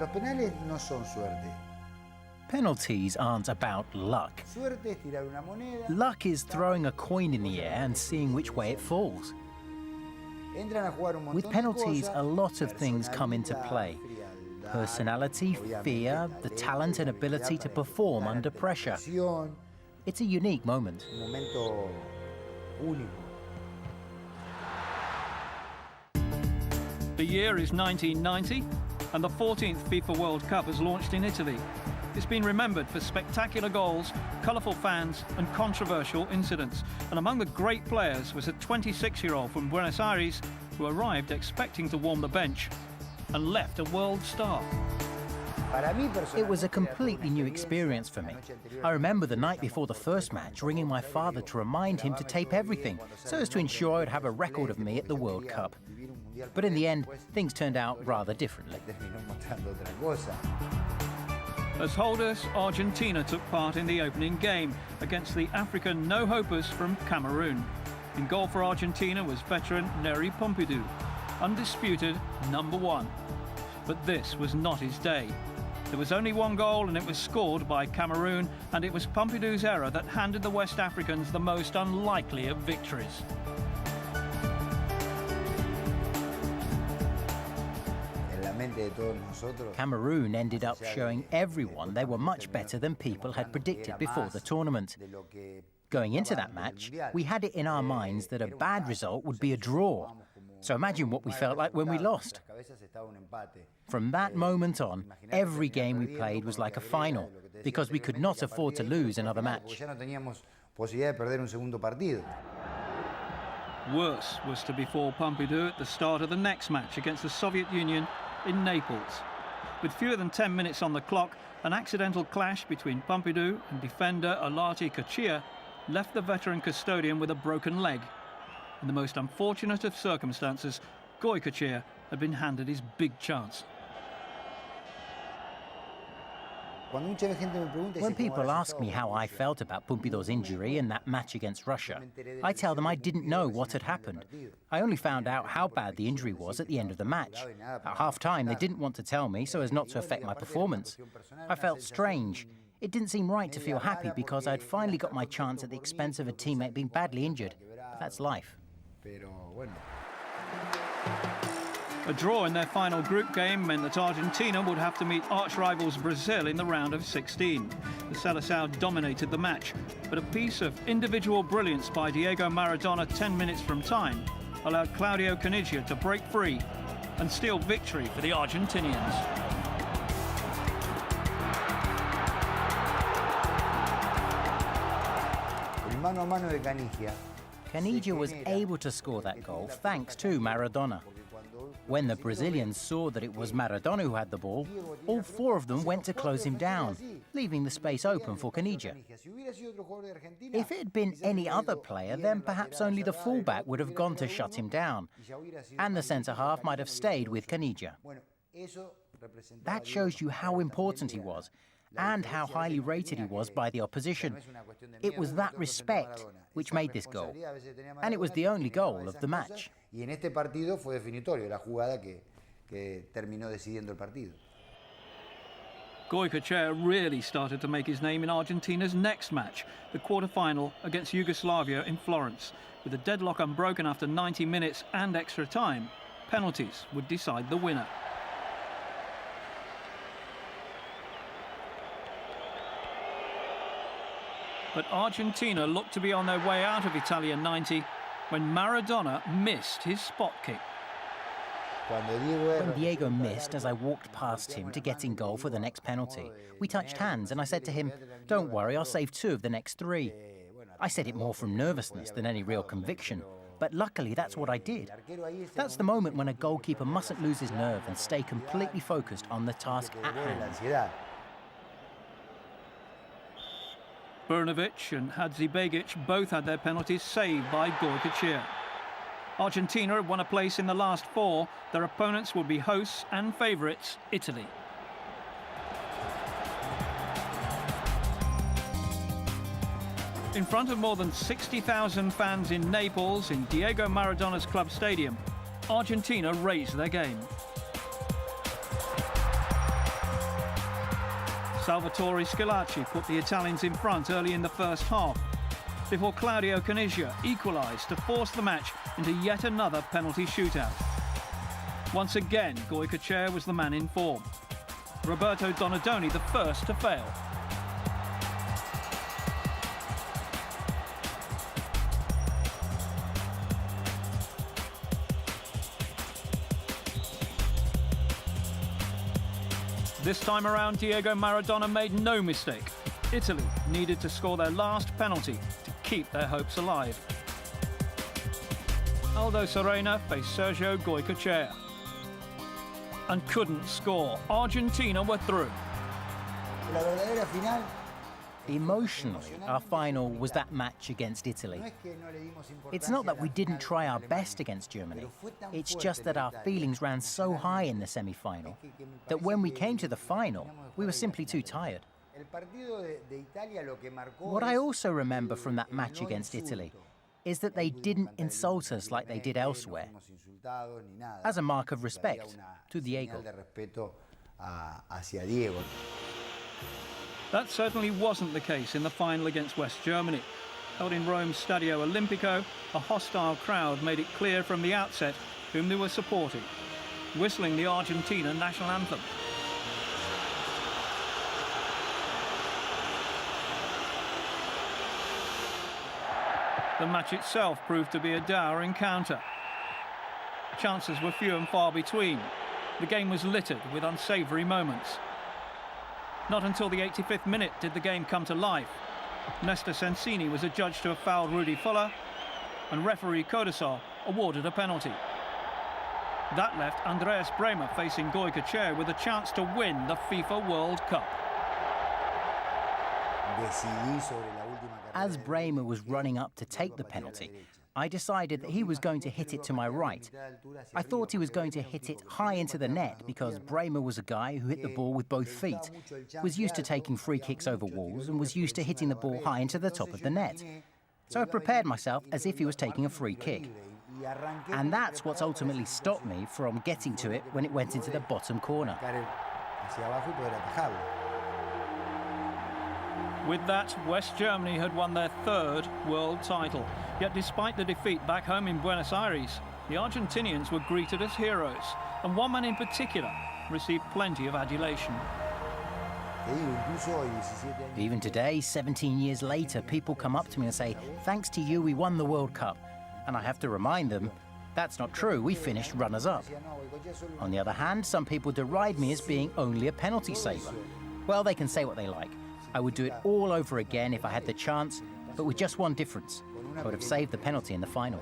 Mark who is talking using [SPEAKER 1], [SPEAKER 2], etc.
[SPEAKER 1] Los penales no son suerte.
[SPEAKER 2] Penalties aren't about luck.
[SPEAKER 1] Suerte es tirar una moneda.
[SPEAKER 2] Luck is throwing a coin in the air and seeing which way it falls.
[SPEAKER 1] Entran a jugar un montón
[SPEAKER 2] With
[SPEAKER 1] de
[SPEAKER 2] penalties,
[SPEAKER 1] cosas.
[SPEAKER 2] a lot of things come into play.
[SPEAKER 1] Frialdad,
[SPEAKER 2] Personality, fear, the talent and ability to perform under pressure.
[SPEAKER 1] Presión,
[SPEAKER 2] It's a unique moment.
[SPEAKER 1] un momento único.
[SPEAKER 3] The year is 1990, and the 14th FIFA World Cup has launched in Italy. It's been remembered for spectacular goals, colourful fans and controversial incidents. And among the great players was a 26-year-old from Buenos Aires who arrived expecting to warm the bench and left a world star.
[SPEAKER 2] It was a completely new experience for me. I remember the night before the first match ringing my father to remind him to tape everything so as to ensure I would have a record of me at the World Cup. But in the end, things turned out rather differently.
[SPEAKER 3] As holders, Argentina took part in the opening game against the African no-hopers from Cameroon. In goal for Argentina was veteran Nery Pompidou, undisputed #1. But this was not his day. There was only one goal and it was scored by Cameroon, and it was Pompidou's error that handed the West Africans the most unlikely of victories.
[SPEAKER 2] Cameroon ended up showing everyone they were much better than people had predicted before the tournament. Going into that match, we had it in our minds that a bad result would be a draw. So imagine what we felt like when we lost. From that moment on, every game we played was like a final, because we could not afford to lose another match.
[SPEAKER 3] Worse was to befall Pompidou at the start of the next match against the Soviet Union in Naples. With fewer than 10 minutes on the clock, an accidental clash between Pompidou and defender Alati Kochia left the veteran custodian with a broken leg. In the most unfortunate of circumstances, Goy Kochia had been handed his big chance.
[SPEAKER 2] When people ask me how I felt about Pompidou's injury in that match against Russia, I tell them I didn't know what had happened. I only found out how bad the injury was at the end of the match. At half-time, they didn't want to tell me so as not to affect my performance. I felt strange. It didn't seem right to feel happy because I'd finally got my chance at the expense of a teammate being badly injured. But that's life.
[SPEAKER 3] A draw in their final group game meant that Argentina would have to meet arch-rivals Brazil in the round of 16. The Seleção dominated the match, but a piece of individual brilliance by Diego Maradona 10 minutes from time allowed Claudio Caniggia to break free and steal victory for the Argentinians.
[SPEAKER 2] Caniggia was able to score that goal thanks to Maradona. When the Brazilians saw that it was Maradona who had the ball, all four of them went to close him down, leaving the space open for Caniggia. If it had been any other player, then perhaps only the fullback would have gone to shut him down, and the centre-half might have stayed with Caniggia. That shows you how important he was, and how highly rated he was by the opposition. It was that respect which made this goal, and it was the only goal of the match.
[SPEAKER 3] Goy Kochia really started to make his name in Argentina's next match, the quarter-final against Yugoslavia in Florence. With a deadlock unbroken after 90 minutes and extra time, penalties would decide the winner. But Argentina looked to be on their way out of Italian 90 when Maradona missed his spot kick.
[SPEAKER 2] When Diego missed as I walked past him to get in goal for the next penalty, we touched hands and I said to him, "Don't worry, I'll save 2 of the next 3. I said it more from nervousness than any real conviction, but luckily that's what I did. That's the moment when a goalkeeper mustn't lose his nerve and stay completely focused on the task at hand.
[SPEAKER 3] Brnovic and Hadzibegic both had their penalties saved by Goy Kochia. Argentina had won a place in the last 4. Their opponents would be hosts and favourites, Italy. In front of more than 60,000 fans in Naples, in Diego Maradona's club stadium, Argentina raised their game. Salvatore Schillaci put the Italians in front early in the first half, before Claudio Caniggia equalised to force the match into yet another penalty shootout. Once again, Goycochea was the man in form. Roberto Donadoni the first to fail. This time around, Diego Maradona made no mistake. Italy needed to score their last penalty to keep their hopes alive. Aldo Serena faced Sergio Goycochea and couldn't score. Argentina were through.
[SPEAKER 1] La verdadera final.
[SPEAKER 2] Emotionally, our final was that match against Italy. It's not that we didn't try our best against Germany. It's just that our feelings ran so high in the semi-final that when we came to the final, we were simply too tired. What I also remember from that match against Italy is that they didn't insult us like they did elsewhere, as a mark of respect to Diego.
[SPEAKER 3] That certainly wasn't the case in the final against West Germany. Held in Rome's Stadio Olimpico, a hostile crowd made it clear from the outset whom they were supporting, whistling the Argentina national anthem. The match itself proved to be a dour encounter. Chances were few and far between. The game was littered with unsavoury moments. Not until the 85th minute did the game come to life. Nesta Sensini was adjudged to have fouled Rudi Völler, and referee Codesal awarded a penalty. That left Andreas Bremer facing Goycochea with a chance to win the FIFA World Cup.
[SPEAKER 2] As Bremer was running up to take the penalty, I decided that he was going to hit it to my right. I thought he was going to hit it high into the net because Bremer was a guy who hit the ball with both feet, was used to taking free kicks over walls and was used to hitting the ball high into the top of the net. So I prepared myself as if he was taking a free kick. And that's what's ultimately stopped me from getting to it when it went into the bottom corner.
[SPEAKER 3] With that, West Germany had won their third world title. Yet despite the defeat back home in Buenos Aires, the Argentinians were greeted as heroes, and one man in particular received plenty of adulation.
[SPEAKER 2] Even today, 17 years later, people come up to me and say, "Thanks to you, we won the World Cup." And I have to remind them, that's not true, we finished runners-up. On the other hand, some people deride me as being only a penalty saver. Well, they can say what they like. I would do it all over again if I had the chance, but with just one difference. I would have saved the penalty in the final.